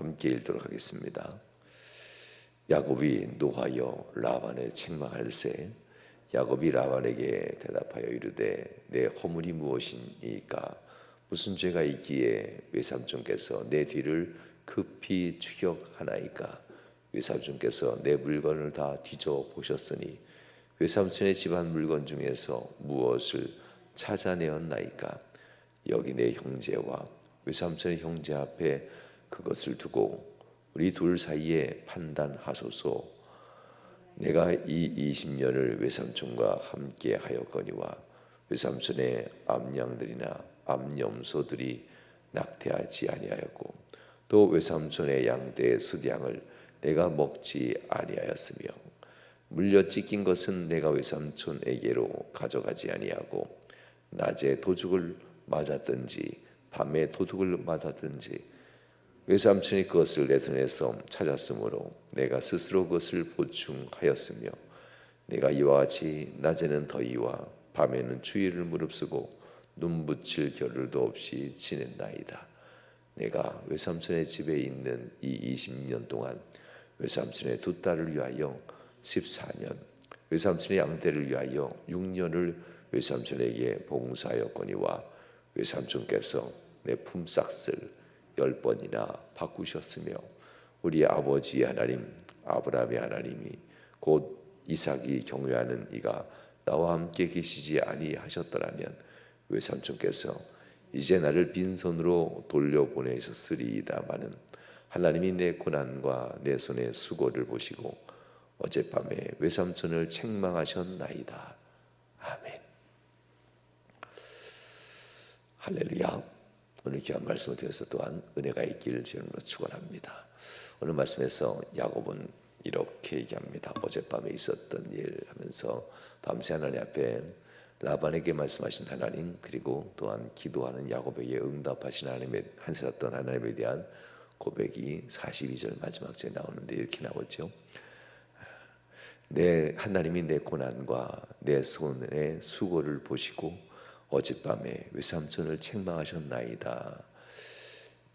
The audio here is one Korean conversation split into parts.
함께 읽도록 하겠습니다. 야곱이 노하여 라반을 책망할세 야곱이 라반에게 대답하여 이르되 내 허물이 무엇이니까 무슨 죄가 있기에 외삼촌께서 내 뒤를 급히 추격하나이까 외삼촌께서 내 물건을 다 뒤져보셨으니 외삼촌의 집안 물건 중에서 무엇을 찾아내었나이까 여기 내 형제와 외삼촌의 형제 앞에 그것을 두고 우리 둘 사이에 판단하소서. 내가 이 20년을 외삼촌과 함께 하였거니와 외삼촌의 암양들이나 암염소들이 낙태하지 아니하였고 또 외삼촌의 양떼의 수량을 내가 먹지 아니하였으며 물려 찢긴 것은 내가 외삼촌에게로 가져가지 아니하고 낮에 도둑을 맞았든지 밤에 도둑을 맞았든지 외삼촌이 그것을 내 손에서 찾았으므로 내가 스스로 그것을 보충하였으며 내가 이와 같이 낮에는 더위와 밤에는 추위를 무릅쓰고 눈 붙일 겨를도 없이 지낸다이다. 내가 외삼촌의 집에 있는 이 20년 동안 외삼촌의 두 딸을 위하여 14년 외삼촌의 양떼를 위하여 6년을 외삼촌에게 봉사하였거니와 외삼촌께서 내 품삯을 10번이나 바꾸셨으며 우리 아버지의 하나님 아브라함의 하나님이 곧 이삭이 경외하는 이가 나와 함께 계시지 아니하셨더라면 외삼촌께서 이제 나를 빈손으로 돌려보내셨으리이다마는 하나님이 내 고난과 내 손의 수고를 보시고 어젯밤에 외삼촌을 책망하셨나이다. 아멘. 할렐루야. 오늘 귀한 말씀을 통해서 또한 은혜가 있기를 주님으로 축원합니다. 오늘 말씀에서 야곱은 이렇게 얘기합니다. 어젯밤에 있었던 일 하면서 밤새 하나님 앞에 라반에게 말씀하신 하나님, 그리고 또한 기도하는 야곱에게 응답하신 하나님의 하셨던 하나님에 대한 고백이 42절 마지막 절에 나오는데 이렇게 나오죠. 내 하나님이 내 고난과 내 손의 수고를 보시고 어젯밤에 외삼촌을 책망하셨나이다.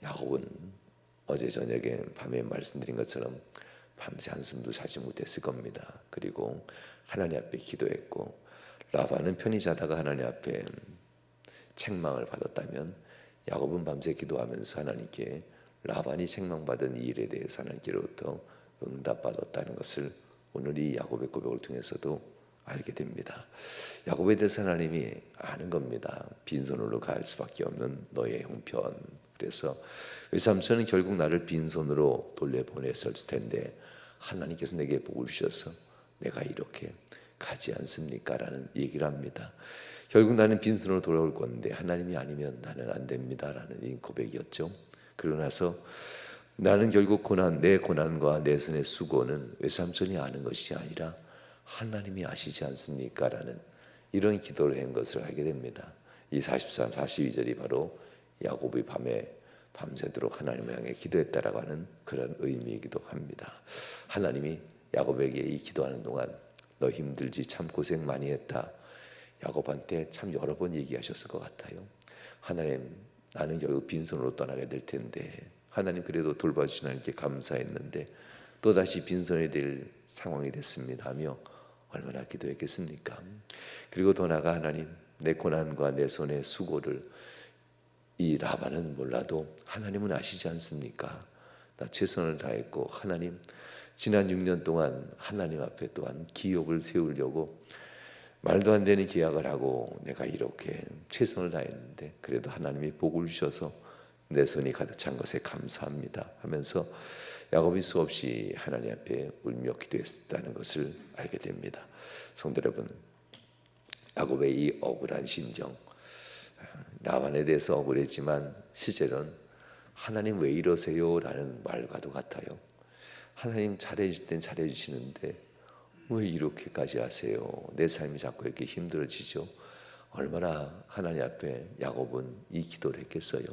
야곱은 어제 저녁에 밤에 말씀드린 것처럼 밤새 한숨도 자지 못했을 겁니다. 그리고 하나님 앞에 기도했고 라반은 편히 자다가 하나님 앞에 책망을 받았다면 야곱은 밤새 기도하면서 하나님께 라반이 책망받은 이 일에 대해서 하나님께로부터 응답받았다는 것을 오늘 이 야곱의 고백을 통해서도 알게 됩니다. 야곱에 대해서 하나님이 아는 겁니다. 빈손으로 갈 수밖에 없는 너의 형편. 그래서 외삼촌은 결국 나를 빈손으로 돌려보냈을 텐데 하나님께서 내게 복을 주셔서 내가 이렇게 가지 않습니까? 라는 얘기를 합니다. 결국 나는 빈손으로 돌아올 건데 하나님이 아니면 나는 안 됩니다. 라는 이 고백이었죠. 그러고 나서 나는 결국 내 고난과 내 손의 수고는 외삼촌이 아는 것이 아니라 하나님이 아시지 않습니까? 라는 이런 기도를 한 것을 알게 됩니다. 이 43, 42절이 바로 야곱이 밤새도록 하나님을 향해 기도했다라고 하는 그런 의미이기도 합니다. 하나님이 야곱에게 이 기도하는 동안 너 힘들지 참 고생 많이 했다. 야곱한테 참 여러 번 얘기하셨을 것 같아요. 하나님, 나는 결국 빈손으로 떠나게 될 텐데 하나님 그래도 돌봐주신 하나님께 감사했는데 또다시 빈손이 될 상황이 됐습니다 하며 얼마나 기도했겠습니까? 그리고 더 나아가 하나님, 내 고난과 내 손의 수고를 이 라반은 몰라도 하나님은 아시지 않습니까? 나 최선을 다했고 하나님 지난 6년 동안 하나님 앞에 또한 기업을 세우려고 말도 안 되는 계약을 하고 내가 이렇게 최선을 다했는데 그래도 하나님이 복을 주셔서 내 손이 가득 찬 것에 감사합니다 하면서 야곱이 수없이 하나님 앞에 울며 기도했다는 것을 알게 됩니다. 성도 여러분, 야곱의 이 억울한 심정, 라반에 대해서 억울했지만 실제로는 하나님 왜 이러세요? 라는 말과도 같아요. 하나님 잘해줄 땐 잘해주시는데 왜 이렇게까지 하세요? 내 삶이 자꾸 이렇게 힘들어지죠. 얼마나 하나님 앞에 야곱은 이 기도를 했겠어요.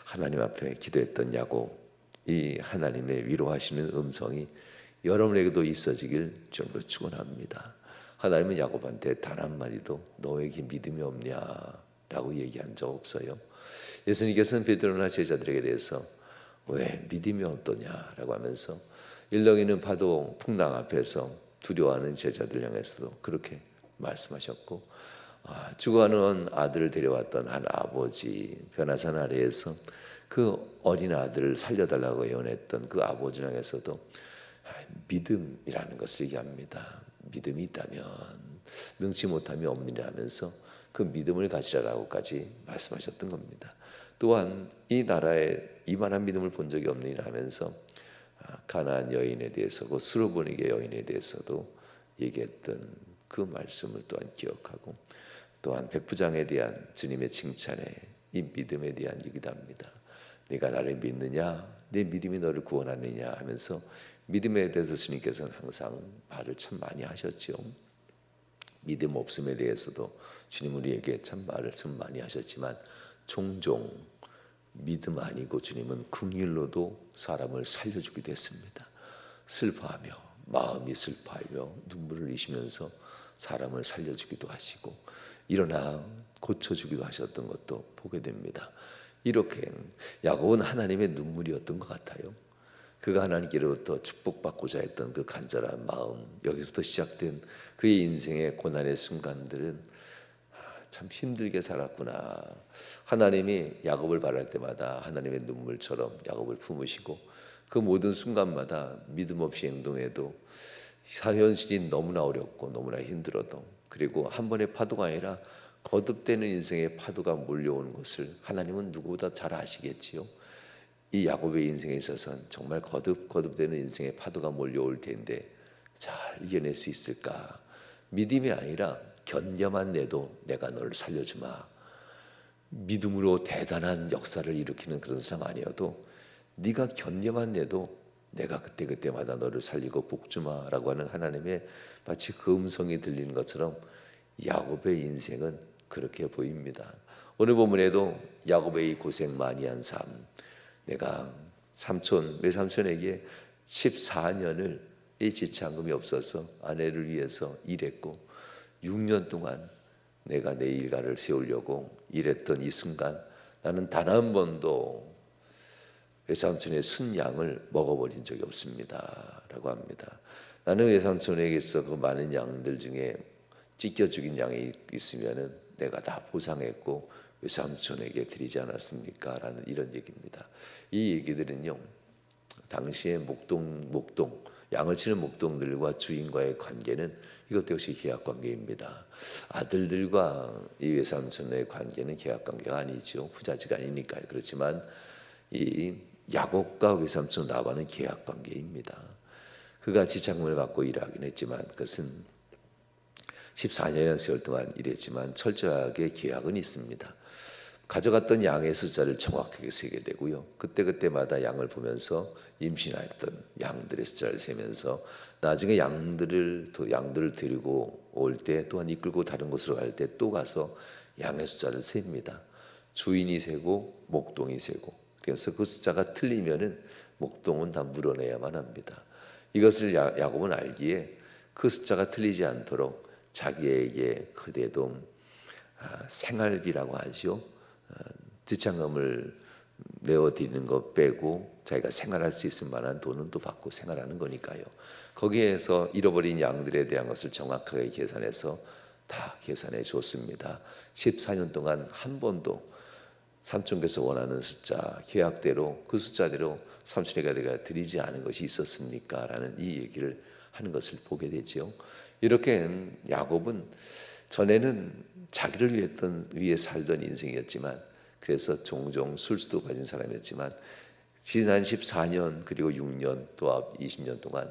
하나님 앞에 기도했던 야곱, 이 하나님의 위로하시는 음성이 여러분에게도 있어지길 저는 축원합니다. 하나님은 야곱한테 단 한마디도 너에게 믿음이 없냐라고 얘기한 적 없어요. 예수님께서는 베드로나 제자들에게 대해서 왜 믿음이 어떠냐라고 하면서 일렁이는 파도 풍랑 앞에서 두려워하는 제자들 향해서도 그렇게 말씀하셨고, 죽어가는 아들을 데려왔던 한 아버지 변화산 아래에서 그 어린 아들을 살려달라고 예언했던 그 아버지 향해서도 믿음이라는 것을 얘기합니다. 믿음이 있다면 능치 못함이 없느니라 하면서 그 믿음을 가지라라고까지 말씀하셨던 겁니다. 또한 이 나라에 이만한 믿음을 본 적이 없느니라 하면서 가나안 여인에 대해서, 그 수르보니게 여인에 대해서도 얘기했던 그 말씀을 또한 기억하고, 또한 백부장에 대한 주님의 칭찬에 이 믿음에 대한 얘기도 합니다. 네가 나를 믿느냐, 내 믿음이 너를 구원하느냐 하면서 믿음에 대해서 주님께서는 항상 말을 참 많이 하셨죠. 믿음 없음에 대해서도 주님 우리에게 참 말을 참 많이 하셨지만, 종종 믿음 아니고 주님은 긍휼로도 사람을 살려주기도 했습니다. 슬퍼하며 마음이 슬퍼하며 눈물을 흘리시면서 사람을 살려주기도 하시고 일어나 고쳐주기도 하셨던 것도 보게 됩니다. 이렇게 야곱은 하나님의 눈물이었던 것 같아요. 그가 하나님께로부터 축복받고자 했던 그 간절한 마음, 여기서부터 시작된 그의 인생의 고난의 순간들은 참 힘들게 살았구나. 하나님이 야곱을 바랄 때마다 하나님의 눈물처럼 야곱을 품으시고, 그 모든 순간마다 믿음 없이 행동해도 현실이 너무나 어렵고 너무나 힘들어도, 그리고 한 번의 파도가 아니라 거듭되는 인생의 파도가 몰려오는 것을 하나님은 누구보다 잘 아시겠지요. 이 야곱의 인생에 있어서는 정말 거듭되는 인생의 파도가 몰려올 텐데 잘 이겨낼 수 있을까? 믿음이 아니라 견뎌만 내도 내가 너를 살려주마. 믿음으로 대단한 역사를 일으키는 그런 사람 아니어도 네가 견뎌만 내도 내가 그때마다 너를 살리고 복주마라고 하는 하나님의 마치 그 음성이 들리는 것처럼 야곱의 인생은 그렇게 보입니다. 오늘 본문에도 야곱의 이 고생 많이 한 삶, 내가 외삼촌에게 14년을 이 지참금이 없어서 아내를 위해서 일했고 6년 동안 내가 내 일가를 세우려고 일했던 이 순간, 나는 단 한 번도 외삼촌의 순양을 먹어버린 적이 없습니다 라고 합니다. 나는 외삼촌에게서 그 많은 양들 중에 찢겨 죽인 양이 있으면 내가 다 보상했고 외삼촌에게 드리지 않았습니까? 라는 이런 얘기입니다. 이 얘기들은요, 당시에 목동 양을 치는 목동들과 주인과의 관계는 이것도 역시 계약관계입니다. 아들들과 이 외삼촌의 관계는 계약관계가 아니죠. 후자지가 아니니까요. 그렇지만 이 야곱과 외삼촌 라반은 계약관계입니다. 그가 지참금을 받고 일하긴 했지만 그것은 14년의 세월 동안 일했지만 철저하게 계약은 있습니다. 가져갔던 양의 숫자를 정확하게 세게 되고요. 그때마다 양을 보면서 임신했던 양들의 숫자를 세면서 나중에 양들을 데리고 올 때, 또한 이끌고 다른 곳으로 갈 때 또 가서 양의 숫자를 셉니다. 주인이 세고 목동이 세고, 그래서 그 숫자가 틀리면은 목동은 다 물어내야만 합니다. 이것을 야곱은 알기에 그 숫자가 틀리지 않도록 자기에게 그대도 생활비라고 하죠. 지참금을 내어드리는 것 빼고 자기가 생활할 수 있을 만한 돈은 또 받고 생활하는 거니까요. 거기에서 잃어버린 양들에 대한 것을 정확하게 계산해서 다 계산해 줬습니다. 14년 동안 한 번도 삼촌께서 원하는 숫자, 계약대로 그 숫자대로 삼촌에게 내가 드리지 않은 것이 있었습니까? 라는 이 얘기를 하는 것을 보게 되죠. 이렇게 야곱은 전에는 자기를 위해 살던 인생이었지만, 그래서 종종 술수도 가진 사람이었지만 지난 14년 그리고 6년 또 앞 20년 동안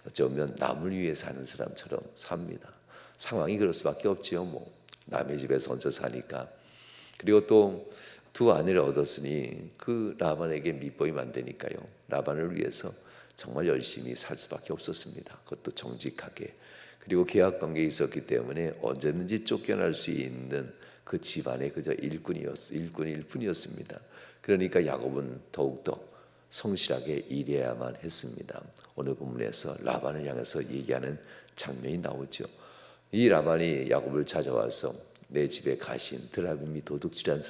어쩌면 남을 위해 사는 사람처럼 삽니다. 상황이 그럴 수밖에 없지요. 남의 집에서 얹어 사니까. 그리고 또 두 아내를 얻었으니 그 라반에게 밑보이면 안 되니까요. 라반을 위해서 정말 열심히 살 수밖에 없었습니다. 그것도 정직하게. 그리고 계약관계에 있었기 때문에 언제든지 쫓겨날 수 있는 그 집안의 그저 일꾼일 뿐이었습니다. 그러니까 야곱은 더욱더 성실하게 일해야만 했습니다. 오늘 본문에서 라반을 향해서 얘기하는 장면이 나오죠. 이 라반이 야곱을 찾아와서 내 집에 가신 드라빔이 도둑질한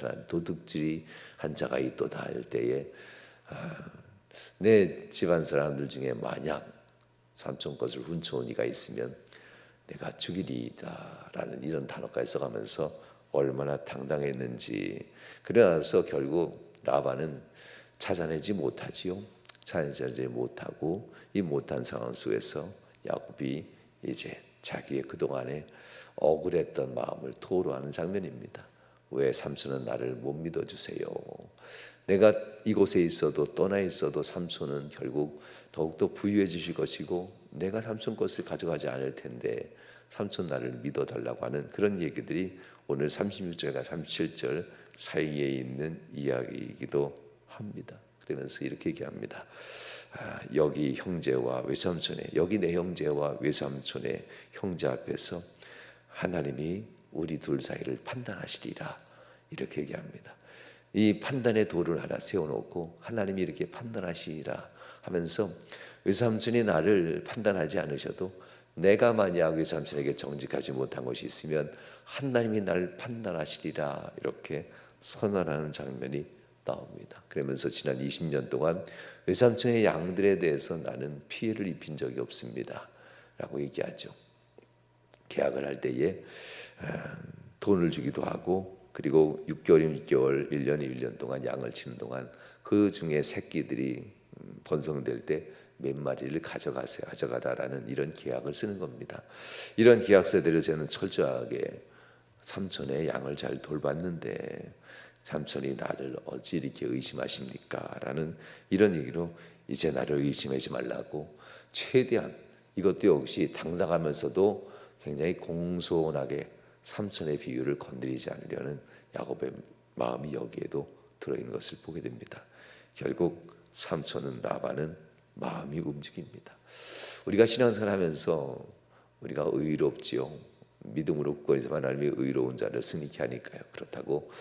자가 있도다 할 때에 내 집안 사람들 중에 만약 삼촌 것을 훔쳐온 이가 있으면 내가 죽이리이다 라는 이런 단어까지 써가면서 얼마나 당당했는지. 그러나서 결국 라반은 찾아내지 못하지요. 찾아내지 못하고 이 못한 상황 속에서 야곱이 이제 자기의 그동안에 억울했던 마음을 토로하는 장면입니다. 왜 삼촌은 나를 못 믿어주세요. 내가 이곳에 있어도 떠나 있어도 삼촌은 결국 더욱더 부유해 주실 것이고 내가 삼촌 것을 가져가지 않을 텐데 삼촌 나를 믿어달라고 하는 그런 얘기들이 오늘 36절과 37절 사이에 있는 이야기이기도 합니다. 그러면서 이렇게 얘기합니다. 여기 형제와 외삼촌의, 여기 내 형제와 외삼촌의 형제 앞에서 하나님이 우리 둘 사이를 판단하시리라 이렇게 얘기합니다. 이 판단의 도를 하나 세워놓고 하나님이 이렇게 판단하시리라 하면서 외삼촌이 나를 판단하지 않으셔도 내가 만약 외삼촌에게 정직하지 못한 것이 있으면 하나님이 나를 판단하시리라 이렇게 선언하는 장면이 나옵니다. 그러면서 지난 20년 동안 외삼촌의 양들에 대해서 나는 피해를 입힌 적이 없습니다 라고 얘기하죠. 계약을 할 때에 돈을 주기도 하고 그리고 6개월이면 6개월, 1년이 1년 동안 양을 치는 동안 그 중에 새끼들이 번성될 때 몇 마리를 가져가라라는 이런 계약을 쓰는 겁니다. 이런 계약서대로 저는 철저하게 삼촌의 양을 잘 돌봤는데 삼촌이 나를 어찌 이렇게 의심하십니까? 라는 이런 얘기로 이제 나를 의심하지 말라고 최대한 이것도 역시 당당하면서도 굉장히 공손하게 삼촌의 비유를 건드리지 않으려는 야곱의 마음이 여기에도 들어있는 것을 보게 됩니다. 결국 삼촌은 라반은 마음이 움직입니다. 우리가 신앙생활하면서 우리가 의롭지요. 믿음으로 굳건히서만 하나님이 의로운 자를 승리케 하니까요. 그렇다고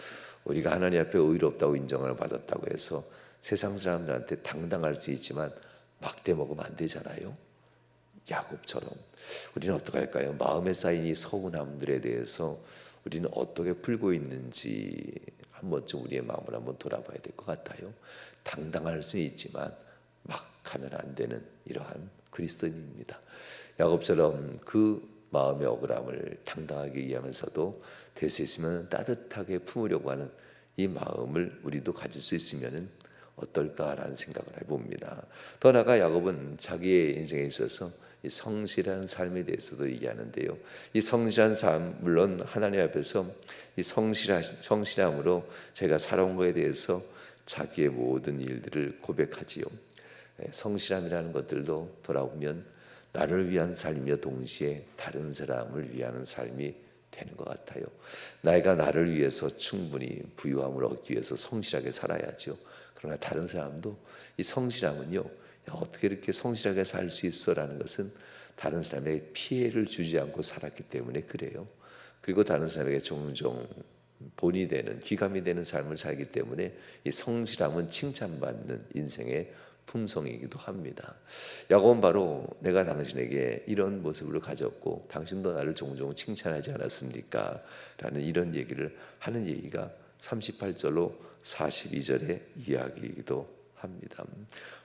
우리가 하나님 앞에 의롭다고 인정을 받았다고 해서 세상 사람들한테 당당할 수 있지만 막대 먹으면 안 되잖아요. 야곱처럼 우리는 어떻게 할까요? 마음에 쌓인 이 서운함들에 대해서 우리는 어떻게 풀고 있는지 한 번쯤 우리의 마음을 한번 돌아봐야 될 것 같아요. 당당할 수 있지만 막 하면 안 되는 이러한 그리스도인입니다. 야곱처럼 그 마음의 억울함을 당당하게 이해하면서도 될 수 있으면 따뜻하게 품으려고 하는 이 마음을 우리도 가질 수 있으면 어떨까라는 생각을 해봅니다. 더 나아가 야곱은 자기의 인생에 있어서 이 성실한 삶에 대해서도 얘기하는데요. 이 성실한 삶, 물론 하나님 앞에서 이 성실함으로 제가 살아온 것에 대해서 자기의 모든 일들을 고백하지요. 성실함이라는 것들도 돌아보면 나를 위한 삶이며 동시에 다른 사람을 위하는 삶이 되는 것 같아요. 내가 나를 위해서 충분히 부유함을 얻기 위해서 성실하게 살아야죠. 그러나 다른 사람도 이 성실함은요, 어떻게 이렇게 성실하게 살 수 있어라는 것은 다른 사람에게 피해를 주지 않고 살았기 때문에 그래요. 그리고 다른 사람에게 종종 본이 되는, 귀감이 되는 삶을 살기 때문에 이 성실함은 칭찬받는 인생의 품성이기도 합니다. 야곱은 바로 내가 당신에게 이런 모습을 가졌고 당신도 나를 종종 칭찬하지 않았습니까? 라는 이런 얘기를 하는 얘기가 38절로 42절의 이야기이기도 합니다.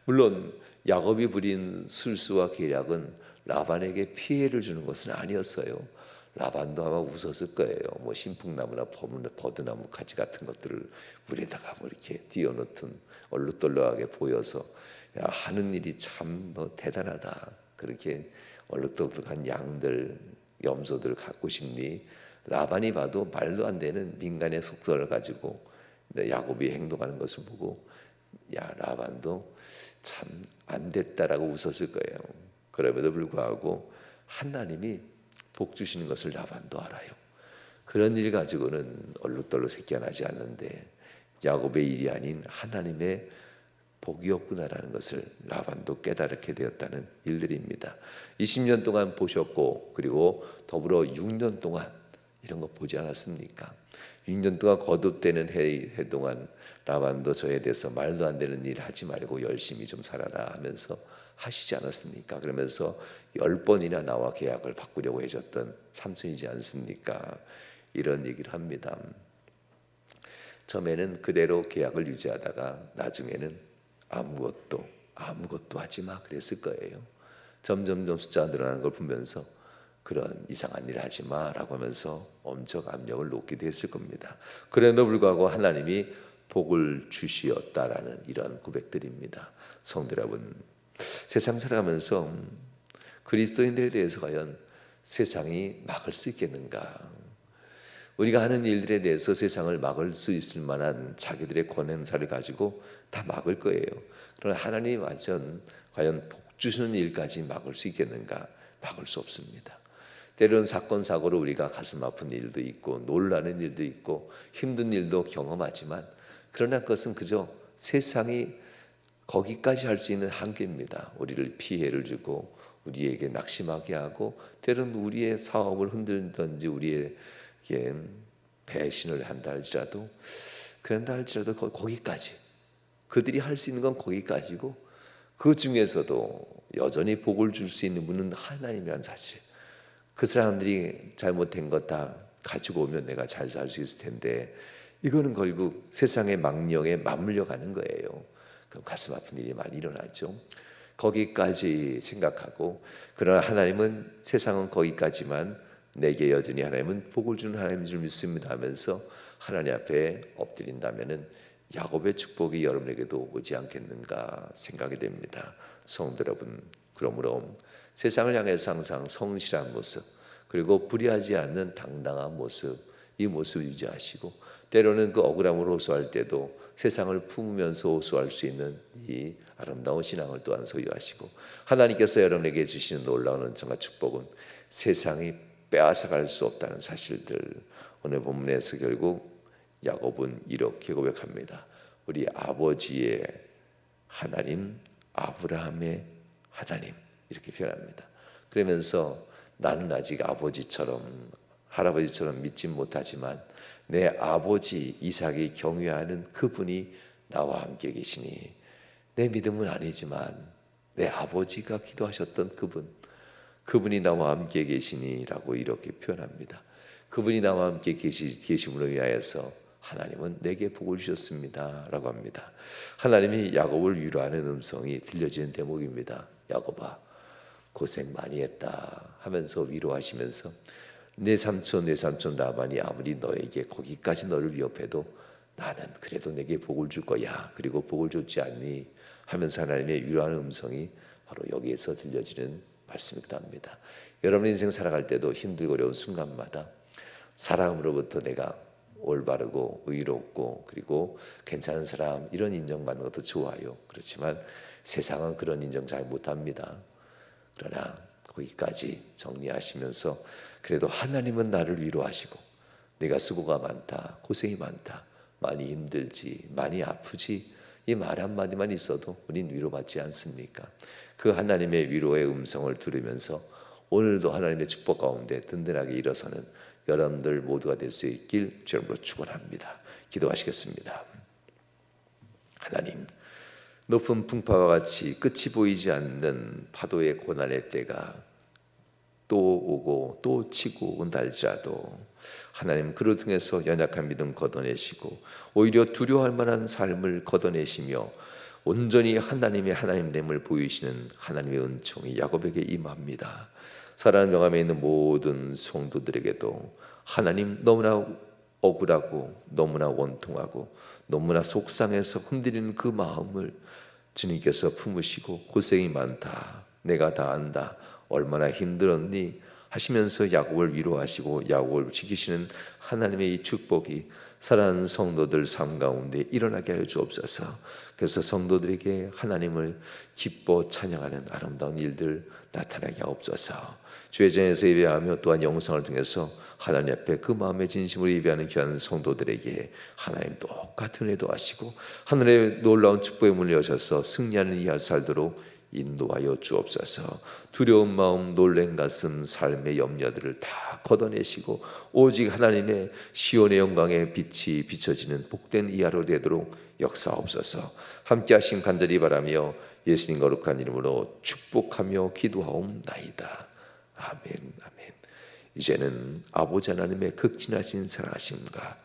물론 야곱이 부린 술수와 계략은 라반에게 피해를 주는 것은 아니었어요. 라반도 아마 웃었을 거예요. 뭐 신풍나무나 버드나무 가지 같은 것들을 물에다가 뭐 이렇게 띄워놓든 얼룩덜룩하게 보여서 야, 하는 일이 참 너 대단하다. 그렇게 얼룩덜룩한 양들, 염소들 갖고 싶니? 라반이 봐도 말도 안 되는 민간의 속설을 가지고 야곱이 행동하는 것을 보고 야, 라반도 참 안 됐다라고 웃었을 거예요. 그럼에도 불구하고 하나님이 복 주시는 것을 라반도 알아요. 그런 일 가지고는 얼룩덜룩 새끼가 나지 않는데 야곱의 일이 아닌 하나님의 복이었구나라는 것을 라반도 깨달게 되었다는 일들입니다. 20년 동안 보셨고 그리고 더불어 6년 동안 이런 거 보지 않았습니까? 6년 동안 거듭되는 해 동안 라반도 저에 대해서 말도 안 되는 일 하지 말고 열심히 좀 살아라 하면서 하시지 않았습니까? 그러면서 10번이나 나와 계약을 바꾸려고 해줬던 삼촌이지 않습니까? 이런 얘기를 합니다. 처음에는 그대로 계약을 유지하다가 나중에는 아무것도 아무것도 하지 마 그랬을 거예요. 점점점 숫자가 늘어나는 걸 보면서 그런 이상한 일 하지 마라고 하면서 엄청 압력을 놓기도 했을 겁니다. 그럼에도 불구하고 하나님이 복을 주시었다라는 이런 고백들입니다. 성도 여러분, 세상 살아가면서 그리스도인들에 대해서 과연 세상이 막을 수 있겠는가? 우리가 하는 일들에 대해서 세상을 막을 수 있을 만한 자기들의 권한사를 가지고 다 막을 거예요. 그러나 하나님 과연 복 주시는 일까지 막을 수 있겠는가? 막을 수 없습니다. 때로는 사건 사고로 우리가 가슴 아픈 일도 있고 놀라는 일도 있고 힘든 일도 경험하지만, 그러나 그것은 그저 세상이 거기까지 할 수 있는 한계입니다. 우리를 피해를 주고 우리에게 낙심하게 하고 때로는 우리의 사업을 흔들든지 우리에게 배신을 한다 할지라도, 그런다 할지라도 거기까지, 그들이 할 수 있는 건 거기까지고, 그 중에서도 여전히 복을 줄 수 있는 분은 하나님이라는 사실. 그 사람들이 잘못된 것 다 가지고 오면 내가 잘 살 수 있을 텐데, 이거는 결국 세상의 망령에 맞물려 가는 거예요. 그럼 가슴 아픈 일이 많이 일어나죠. 거기까지 생각하고, 그러나 하나님은, 세상은 거기까지만 내게 여전히 하나님은 복을 주는 하나님인 줄 믿습니다 하면서 하나님 앞에 엎드린다면은 야곱의 축복이 여러분에게도 오지 않겠는가 생각이 됩니다. 성도 여러분, 그러므로 세상을 향해서 항상 성실한 모습, 그리고 불의하지 않는 당당한 모습, 이 모습을 유지하시고, 때로는 그 억울함으로 호소할 때도 세상을 품으면서 호소할 수 있는 이 아름다운 신앙을 또한 소유하시고, 하나님께서 여러분에게 주시는 놀라운 은총과 축복은 세상이 빼앗아갈 수 없다는 사실들, 오늘 본문에서 결국 야곱은 이렇게 고백합니다. 우리 아버지의 하나님, 아브라함의 하나님, 이렇게 표현합니다. 그러면서 나는 아직 아버지처럼, 할아버지처럼 믿지 못하지만 내 아버지 이삭이 경외하는 그분이 나와 함께 계시니, 내 믿음은 아니지만 내 아버지가 기도하셨던 그분이 나와 함께 계시니라고 이렇게 표현합니다. 그분이 나와 함께 계심으로 인하여서 하나님은 내게 복을 주셨습니다 라고 합니다. 하나님이 야곱을 위로하는 음성이 들려지는 대목입니다. 야곱아, 고생 많이 했다 하면서 위로하시면서, 내 삼촌 라반이 아무리 너에게 거기까지 너를 위협해도 나는 그래도 내게 복을 줄 거야, 그리고 복을 줬지 않니 하면서 하나님의 위로하는 음성이 바로 여기에서 들려지는 말씀이기도 합니다. 여러분 인생 살아갈 때도 힘들고 어려운 순간마다 사람으로부터 내가 올바르고 의롭고 그리고 괜찮은 사람, 이런 인정받는 것도 좋아요. 그렇지만 세상은 그런 인정 잘 못합니다. 그러나 거기까지 정리하시면서, 그래도 하나님은 나를 위로하시고, 내가 수고가 많다, 고생이 많다, 많이 힘들지, 많이 아프지, 이 말 한마디만 있어도 우린 위로받지 않습니까? 그 하나님의 위로의 음성을 들으면서 오늘도 하나님의 축복 가운데 든든하게 일어서는 여러분들 모두가 될 수 있길 주님으로 축원합니다. 기도하시겠습니다. 하나님, 높은 풍파와 같이 끝이 보이지 않는 파도의 고난의 때가 또 오고 또 치고 온다 할지라도 하나님, 그를 통해서 연약한 믿음 걷어내시고 오히려 두려워할 만한 삶을 걷어내시며 온전히 하나님의 하나님됨을 보이시는 하나님의 은총이 야곱에게 임합니다. 사랑하는 명함에 있는 모든 성도들에게도 하나님, 너무나 억울하고 너무나 원통하고 너무나 속상해서 흔들리는 그 마음을 주님께서 품으시고, 고생이 많다, 내가 다 안다, 얼마나 힘들었니 하시면서 야곱을 위로하시고 야곱을 지키시는 하나님의 이 축복이 사랑하는 성도들 삶 가운데 일어나게 하여 주옵소서. 그래서 성도들에게 하나님을 기뻐 찬양하는 아름다운 일들 나타나게 하옵소서. 주의 전에서 예배하며 또한 영상을 통해서 하나님 앞에 그 마음의 진심으로 예배하는 귀한 성도들에게 하나님 똑같은 은혜도 하시고 하늘의 놀라운 축복의 문을 여셔서 승리하는 이하 살도록 인도하여 주옵소서. 두려운 마음, 놀란 가슴, 삶의 염려들을 다 걷어내시고 오직 하나님의 시온의 영광의 빛이 비춰지는 복된 이하로 되도록 역사옵소서. 함께 하심 간절히 바라며 예수님 거룩한 이름으로 축복하며 기도하옵나이다. 아멘, 아멘. 이제는 아버지 하나님의 극진하신 사랑하심과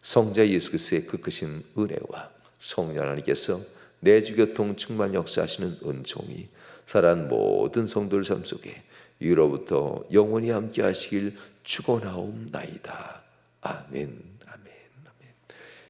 성자 예수 그리스도의 그 크신 은혜와 성령 하나님께서 내주교통 충만 역사하시는 은총이 살아난 모든 성도들 삶 속에 이로부터 영원히 함께 하시길 축원하옵나이다. 아멘.